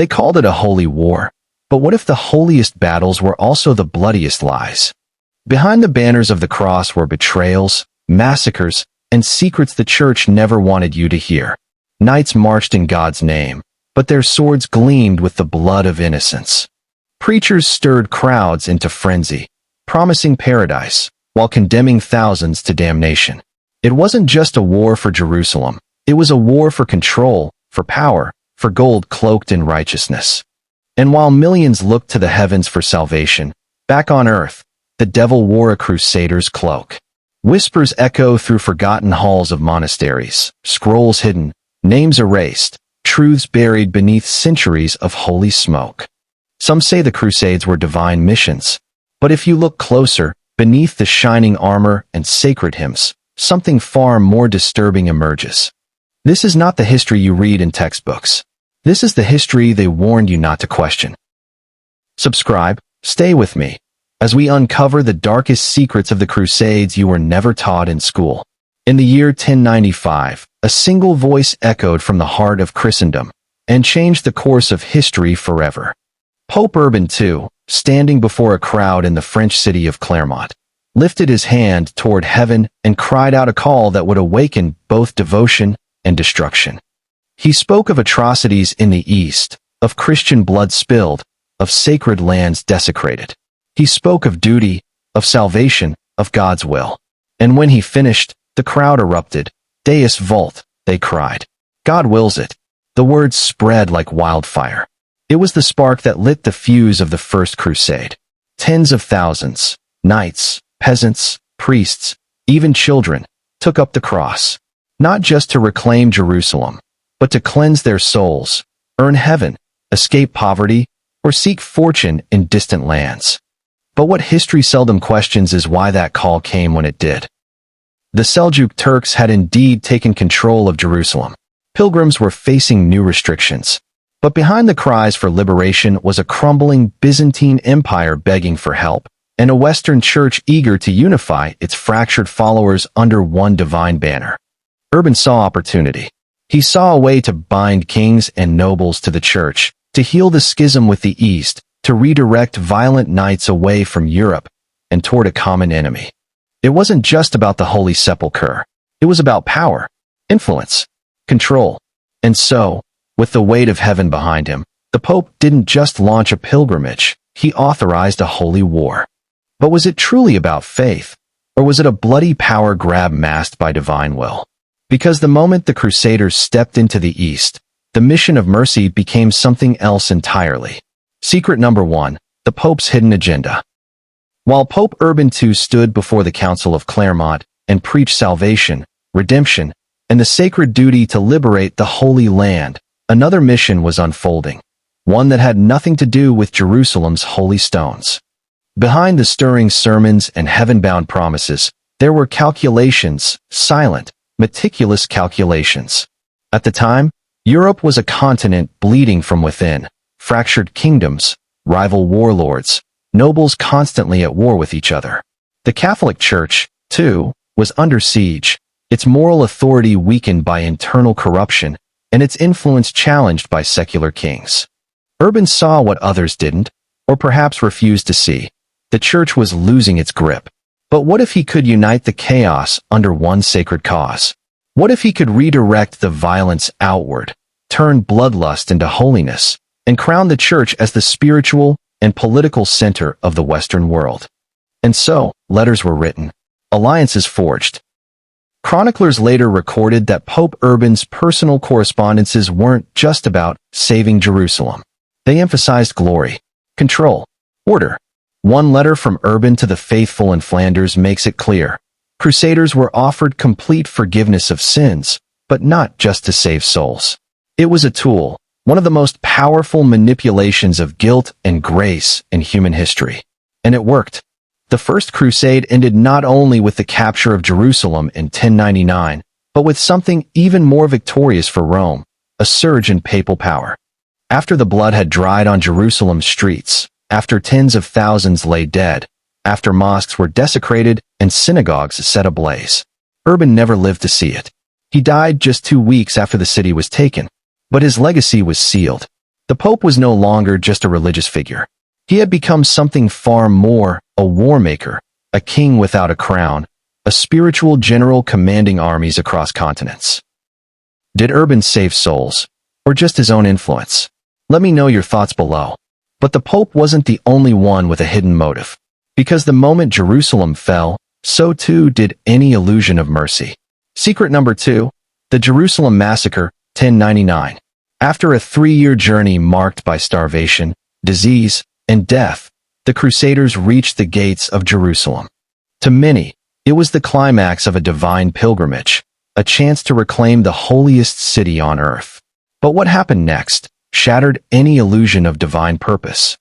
They called it a holy war. But what if the holiest battles were also the bloodiest lies? Behind the banners of the cross were betrayals, massacres, and secrets the church never wanted you to hear. Knights marched in God's name, but their swords gleamed with the blood of innocents. Preachers stirred crowds into frenzy, promising paradise, while condemning thousands to damnation. It wasn't just a war for Jerusalem. It was a war for control, for power, for gold cloaked in righteousness. And while millions looked to the heavens for salvation, back on earth, the devil wore a crusader's cloak. Whispers echo through forgotten halls of monasteries, scrolls hidden, names erased, truths buried beneath centuries of holy smoke. Some say the Crusades were divine missions. But if you look closer, beneath the shining armor and sacred hymns, something far more disturbing emerges. This is not the history you read in textbooks. This is the history they warned you not to question. Subscribe, stay with me, as we uncover the darkest secrets of the Crusades you were never taught in school. In the year 1095, a single voice echoed from the heart of Christendom and changed the course of history forever. Pope Urban II, standing before a crowd in the French city of Clermont, lifted his hand toward heaven and cried out a call that would awaken both devotion and destruction. He spoke of atrocities in the East, of Christian blood spilled, of sacred lands desecrated. He spoke of duty, of salvation, of God's will. And when he finished, the crowd erupted. Deus vult, they cried. God wills it. The words spread like wildfire. It was the spark that lit the fuse of the First Crusade. Tens of thousands, knights, peasants, priests, even children, took up the cross, not just to reclaim Jerusalem, but to cleanse their souls, earn heaven, escape poverty, or seek fortune in distant lands. But what history seldom questions is why that call came when it did. The Seljuk Turks had indeed taken control of Jerusalem. Pilgrims were facing new restrictions. But behind the cries for liberation was a crumbling Byzantine empire begging for help, and a Western church eager to unify its fractured followers under one divine banner. Urban saw opportunity. He saw a way to bind kings and nobles to the church, to heal the schism with the East, to redirect violent knights away from Europe and toward a common enemy. It wasn't just about the Holy Sepulchre. It was about power, influence, control. And so, with the weight of heaven behind him, the Pope didn't just launch a pilgrimage, he authorized a holy war. But was it truly about faith, or was it a bloody power grab masked by divine will? Because the moment the Crusaders stepped into the East, the mission of mercy became something else entirely. Secret number 1, the Pope's hidden agenda. While Pope Urban II stood before the Council of Clermont and preached salvation, redemption, and the sacred duty to liberate the Holy Land, another mission was unfolding, one that had nothing to do with Jerusalem's holy stones. Behind the stirring sermons and heaven-bound promises, there were calculations, silent, meticulous calculations. At the time, Europe was a continent bleeding from within, fractured kingdoms, rival warlords, nobles constantly at war with each other. The Catholic Church, too, was under siege, its moral authority weakened by internal corruption, and its influence challenged by secular kings. Urban saw what others didn't, or perhaps refused to see. The church was losing its grip. But what if he could unite the chaos under one sacred cause? What if he could redirect the violence outward, turn bloodlust into holiness, and crown the church as the spiritual and political center of the Western world? And so, letters were written, alliances forged. Chroniclers later recorded that Pope Urban's personal correspondences weren't just about saving Jerusalem. They emphasized glory, control, order. One letter from Urban to the faithful in Flanders makes it clear. Crusaders were offered complete forgiveness of sins, but not just to save souls. It was a tool, one of the most powerful manipulations of guilt and grace in human history. And it worked. The First Crusade ended not only with the capture of Jerusalem in 1099, but with something even more victorious for Rome, a surge in papal power. After the blood had dried on Jerusalem's streets, after tens of thousands lay dead, after mosques were desecrated and synagogues set ablaze, Urban never lived to see it. He died just 2 weeks after the city was taken, but his legacy was sealed. The Pope was no longer just a religious figure. He had become something far more, a war maker, a king without a crown, a spiritual general commanding armies across continents. Did Urban save souls, or just his own influence? Let me know your thoughts below. But the Pope wasn't the only one with a hidden motive. Because the moment Jerusalem fell, so too did any illusion of mercy. Secret number 2, the Jerusalem massacre, 1099. After a 3-year journey marked by starvation, disease, and death, the Crusaders reached the gates of Jerusalem. To many, it was the climax of a divine pilgrimage, a chance to reclaim the holiest city on earth. But what happened next shattered any illusion of divine purpose.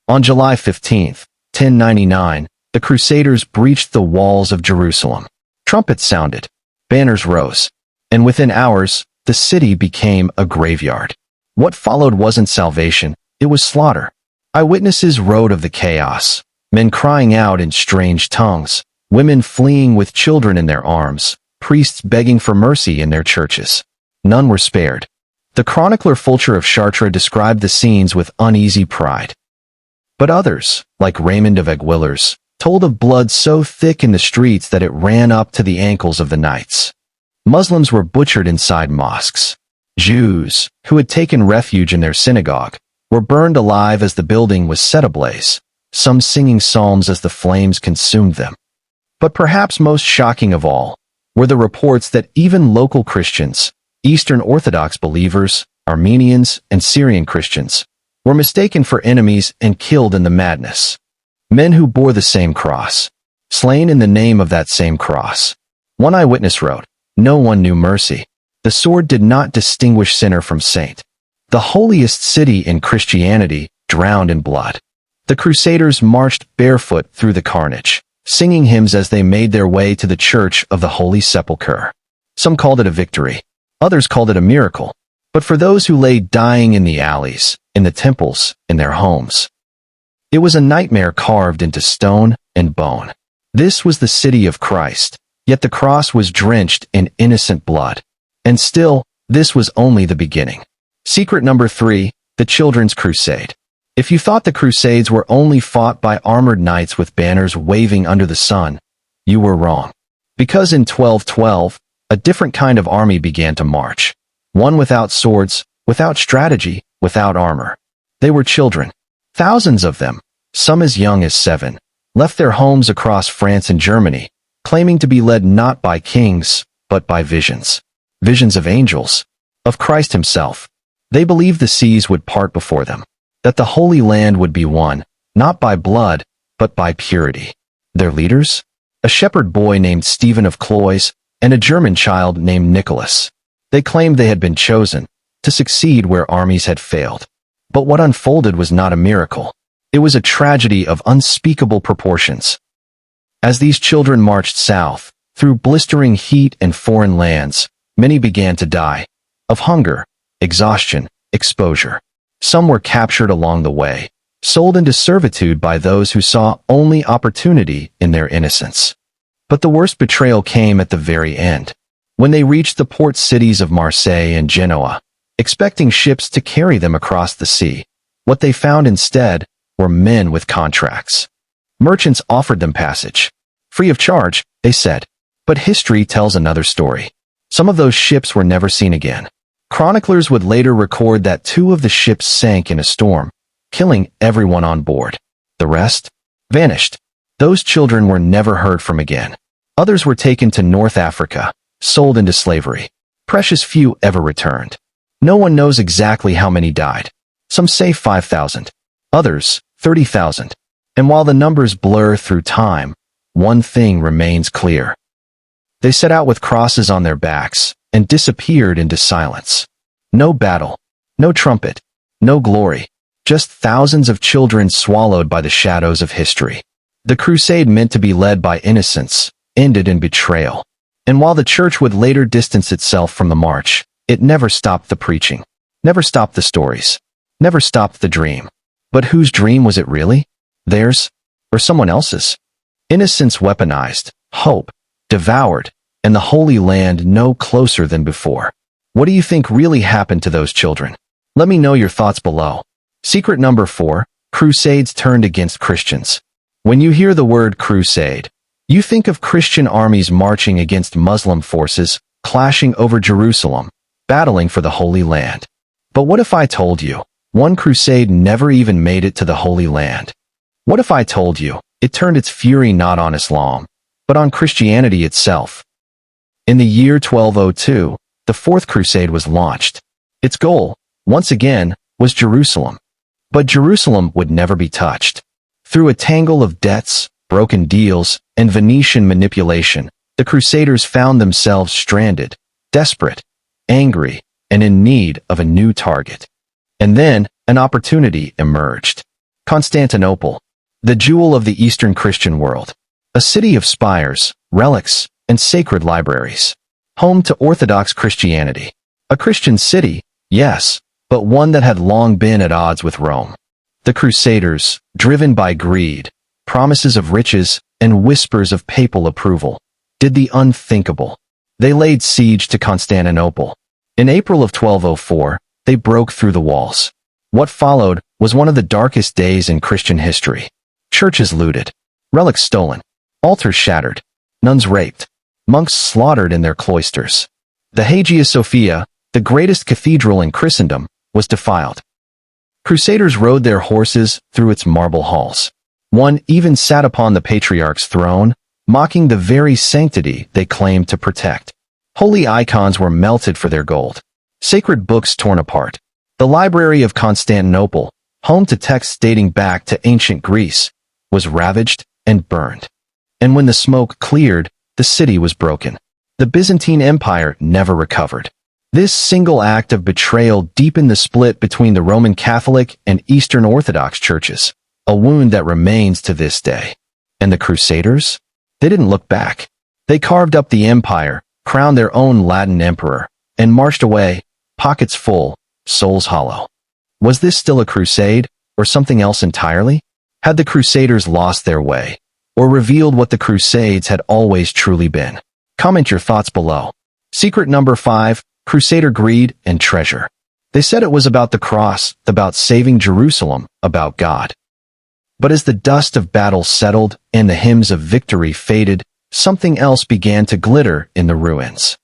On July 15, 1099, the Crusaders breached the walls of Jerusalem. Trumpets sounded, banners rose, and within hours, the city became a graveyard. What followed wasn't salvation, it was slaughter. Eyewitnesses wrote of the chaos, men crying out in strange tongues, women fleeing with children in their arms, priests begging for mercy in their churches. None were spared. The chronicler Fulcher of Chartres described the scenes with uneasy pride. But others, like Raymond of Aguilers, told of blood so thick in the streets that it ran up to the ankles of the knights. Muslims were butchered inside mosques. Jews, who had taken refuge in their synagogue, were burned alive as the building was set ablaze, some singing psalms as the flames consumed them. But perhaps most shocking of all were the reports that even local Christians, Eastern Orthodox believers, Armenians, and Syrian Christians, were mistaken for enemies and killed in the madness. Men who bore the same cross, slain in the name of that same cross. One eyewitness wrote, "No one knew mercy. The sword did not distinguish sinner from saint. The holiest city in Christianity drowned in blood." The Crusaders marched barefoot through the carnage, singing hymns as they made their way to the Church of the Holy Sepulchre. Some called it a victory. Others called it a miracle. But for those who lay dying in the alleys, in the temples, in their homes, it was a nightmare carved into stone and bone. This was the city of Christ, yet the cross was drenched in innocent blood. And still, this was only the beginning. Secret number 3, the Children's Crusade. If you thought the Crusades were only fought by armored knights with banners waving under the sun, you were wrong. Because in 1212, a different kind of army began to march. One without swords, without strategy, without armor. They were children. Thousands of them, some as young as 7, left their homes across France and Germany, claiming to be led not by kings, but by visions. Visions of angels, of Christ himself. They believed the seas would part before them, that the Holy Land would be won, not by blood, but by purity. Their leaders? A shepherd boy named Stephen of Cloyes, and a German child named Nicholas. They claimed they had been chosen to succeed where armies had failed. But what unfolded was not a miracle. It was a tragedy of unspeakable proportions. As these children marched south, through blistering heat and foreign lands, many began to die. Of hunger, exhaustion, exposure. Some were captured along the way, sold into servitude by those who saw only opportunity in their innocence. But the worst betrayal came at the very end, when they reached the port cities of Marseille and Genoa, expecting ships to carry them across the sea. What they found instead were men with contracts. Merchants offered them passage. Free of charge, they said. But history tells another story. Some of those ships were never seen again. Chroniclers would later record that 2 of the ships sank in a storm, killing everyone on board. The rest vanished. Those children were never heard from again. Others were taken to North Africa, sold into slavery. Precious few ever returned. No one knows exactly how many died. Some say 5,000. Others, 30,000. And while the numbers blur through time, one thing remains clear. They set out with crosses on their backs and disappeared into silence. No battle, no trumpet, no glory, just thousands of children swallowed by the shadows of history. The crusade meant to be led by innocence ended in betrayal. And while the church would later distance itself from the march, it never stopped the preaching, never stopped the stories, never stopped the dream. But whose dream was it really? Theirs, or someone else's? Innocence weaponized, hope devoured, and the Holy Land no closer than before. What do you think really happened to those children? Let me know your thoughts below. Secret number 4, Crusades turned against Christians. When you hear the word crusade, you think of Christian armies marching against Muslim forces, clashing over Jerusalem, battling for the Holy Land. But what if I told you, one crusade never even made it to the Holy Land? What if I told you, it turned its fury not on Islam, but on Christianity itself? In the year 1202, the Fourth Crusade was launched. Its goal, once again, was Jerusalem. But Jerusalem would never be touched. Through a tangle of debts, broken deals, and Venetian manipulation, the Crusaders found themselves stranded, desperate, angry, and in need of a new target. And then, an opportunity emerged. Constantinople, the jewel of the Eastern Christian world. A city of spires, relics, and sacred libraries. Home to Orthodox Christianity. A Christian city, yes, but one that had long been at odds with Rome. The Crusaders, driven by greed, promises of riches, and whispers of papal approval, did the unthinkable. They laid siege to Constantinople. In April of 1204, they broke through the walls. What followed was one of the darkest days in Christian history. Churches looted, relics stolen, altars shattered, nuns raped, monks slaughtered in their cloisters. The Hagia Sophia, the greatest cathedral in Christendom, was defiled. Crusaders rode their horses through its marble halls. One even sat upon the patriarch's throne, mocking the very sanctity they claimed to protect. Holy icons were melted for their gold. Sacred books torn apart. The Library of Constantinople, home to texts dating back to ancient Greece, was ravaged and burned. And when the smoke cleared, the city was broken. The Byzantine Empire never recovered. This single act of betrayal deepened the split between the Roman Catholic and Eastern Orthodox churches, a wound that remains to this day. And the Crusaders? They didn't look back. They carved up the empire, crowned their own Latin emperor, and marched away, pockets full, souls hollow. Was this still a crusade, or something else entirely? Had the Crusaders lost their way, or revealed what the Crusades had always truly been? Comment your thoughts below. Secret number 5, Crusader greed and treasure. They said it was about the cross, about saving Jerusalem, about God. But as the dust of battle settled and the hymns of victory faded, something else began to glitter in the ruins.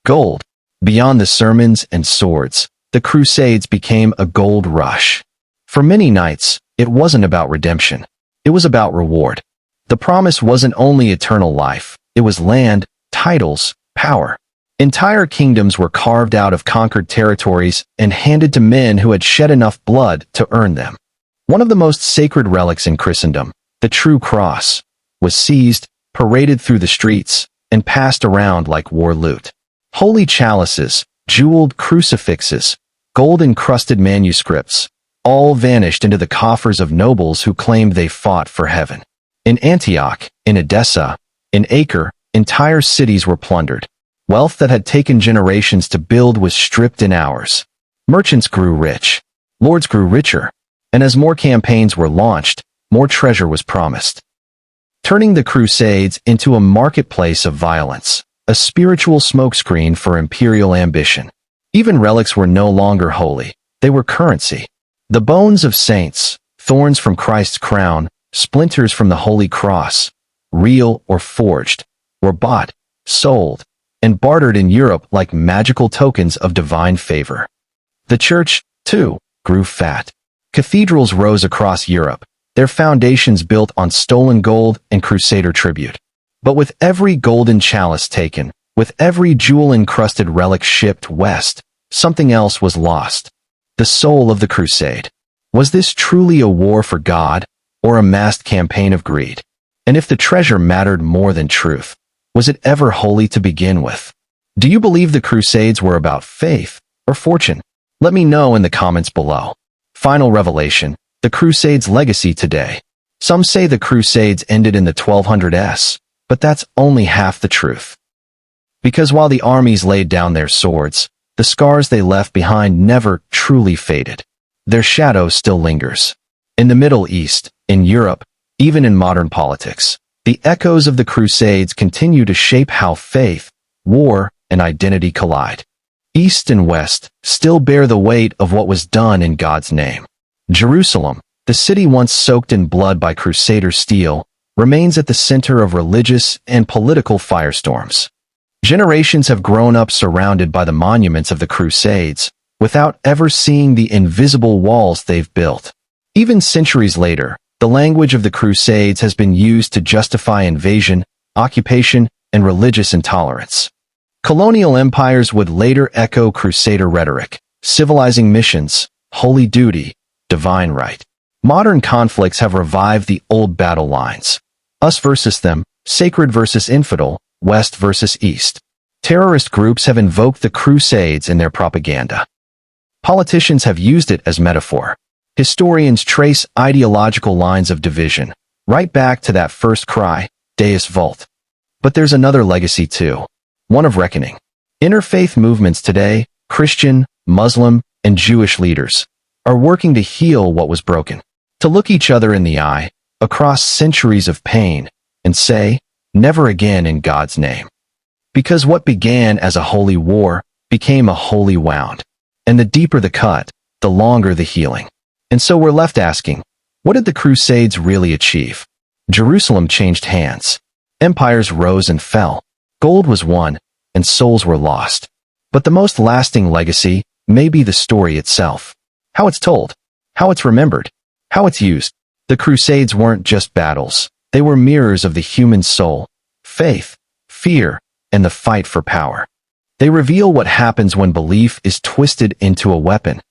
Gold. Beyond the sermons and swords, the Crusades became a gold rush. For many knights, it wasn't about redemption. It was about reward. The promise wasn't only eternal life, it was land, titles, power. Entire kingdoms were carved out of conquered territories and handed to men who had shed enough blood to earn them. One of the most sacred relics in Christendom, the true cross, was seized, paraded through the streets, and passed around like war loot. Holy chalices, jeweled crucifixes, gold-encrusted manuscripts, all vanished into the coffers of nobles who claimed they fought for heaven. In Antioch, in Edessa, in Acre, entire cities were plundered. Wealth that had taken generations to build was stripped in hours. Merchants grew rich. Lords grew richer. And as more campaigns were launched, more treasure was promised. Turning the Crusades into a marketplace of violence, a spiritual smokescreen for imperial ambition. Even relics were no longer holy. They were currency. The bones of saints, thorns from Christ's crown, splinters from the Holy Cross, real or forged, were bought, sold, and bartered in Europe like magical tokens of divine favor. The church, too, grew fat. Cathedrals rose across Europe, their foundations built on stolen gold and crusader tribute. But with every golden chalice taken, with every jewel-encrusted relic shipped west, something else was lost. The soul of the crusade. Was this truly a war for God, or a massed campaign of greed? And if the treasure mattered more than truth, was it ever holy to begin with? Do you believe the Crusades were about faith or fortune? Let me know in the comments below. Final revelation, the Crusades' legacy today. Some say the Crusades ended in the 1200s, but that's only half the truth. Because while the armies laid down their swords, the scars they left behind never truly faded. Their shadow still lingers. In the Middle East, in Europe, even in modern politics, the echoes of the Crusades continue to shape how faith, war, and identity collide. East and West still bear the weight of what was done in God's name. Jerusalem, the city once soaked in blood by Crusader steel, remains at the center of religious and political firestorms. Generations have grown up surrounded by the monuments of the Crusades, without ever seeing the invisible walls they've built. Even centuries later, the language of the Crusades has been used to justify invasion, occupation, and religious intolerance. Colonial empires would later echo Crusader rhetoric, civilizing missions, holy duty, divine right. Modern conflicts have revived the old battle lines. Us versus them, sacred versus infidel, West versus East. Terrorist groups have invoked the Crusades in their propaganda. Politicians have used it as metaphor. Historians trace ideological lines of division, right back to that first cry, Deus Vult. But there's another legacy too, one of reckoning. Interfaith movements today, Christian, Muslim, and Jewish leaders, are working to heal what was broken, to look each other in the eye, across centuries of pain, and say, never again in God's name. Because what began as a holy war became a holy wound. And the deeper the cut, the longer the healing. And so we're left asking, what did the Crusades really achieve? Jerusalem changed hands. Empires rose and fell. Gold was won, and souls were lost. But the most lasting legacy may be the story itself. How it's told, how it's remembered, how it's used. The Crusades weren't just battles. They were mirrors of the human soul, faith, fear, and the fight for power. They reveal what happens when belief is twisted into a weapon.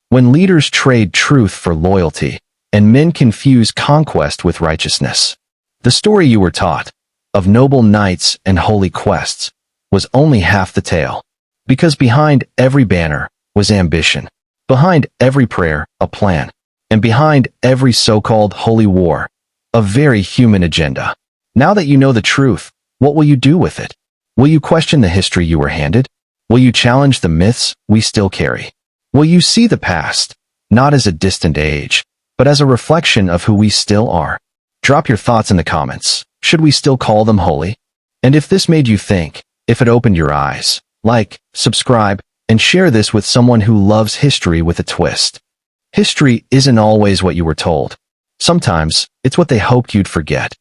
When leaders trade truth for loyalty, and men confuse conquest with righteousness. The story you were taught, of noble knights and holy quests, was only half the tale. Because behind every banner was ambition. Behind every prayer, a plan. And behind every so-called holy war, a very human agenda. Now that you know the truth, what will you do with it? Will you question the history you were handed? Will you challenge the myths we still carry? Will you see the past, not as a distant age, but as a reflection of who we still are? Drop your thoughts in the comments. Should we still call them holy? And if this made you think, if it opened your eyes, like, subscribe, and share this with someone who loves history with a twist. History isn't always what you were told. Sometimes, it's what they hoped you'd forget.